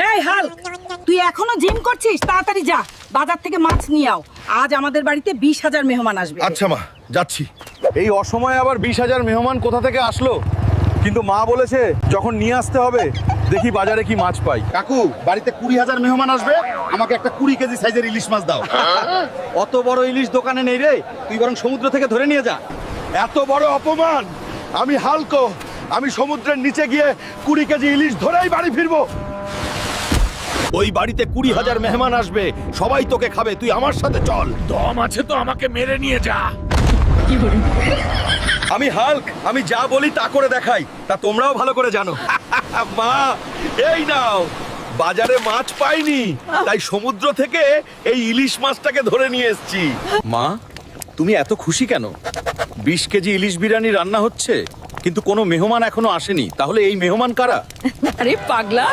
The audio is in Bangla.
এই হাল, তুই এখনো জিম করছিস? তাড়াতাড়ি যা, বাজার থেকে মাছ নিয়ে আও। আজ আমাদের বাড়িতে 20,000 মেহমান আসবে। আচ্ছা মা, যাচ্ছি। এই অসময়ে আবার 20,000 মেহমান কোথা থেকে আসলো? কিন্তু মা বলেছে যখন নিয়ে আসতে হবে দেখি বাজারে কি মাছ পাই। কাকু, বাড়িতে 20,000 মেহমান আসবে, আমাকে একটা 20 কেজি সাইজের ইলিশ মাছ দাও। অত বড় ইলিশ দোকানে নেই রে, তুই বরং সমুদ্র থেকে ধরে নিয়ে যা। এত বড় অপমান! আমি হালকো, আমি সমুদ্রের নিচে গিয়ে 20 কেজি ইলিশ ধরেই বাড়ি ফিরবো। ওই বাড়িতে 20,000 মেহমান আসবে, সবাই তোকে খাবে, তুই আমার সাথে চল। দম আছে তো আমাকে মেরে নিয়ে যা। আমি হাল্ক, আমি যা বলি তা করে দেখাই, তা তোমরাও ভালো করে জানো। মা, এই নাও, বাজারে মাছ পাইনি, তাই সমুদ্র থেকে এই ইলিশ মাছটাকে ধরে নিয়ে এসেছি। মা, তুমি এত খুশি কেন? 20 কেজি ইলিশ বিরিয়ানি রান্না হচ্ছে, কিন্তু কোনো মেহমান এখনো আসেনি। তাহলে এই মেহমান কারা? আরে পাগলা,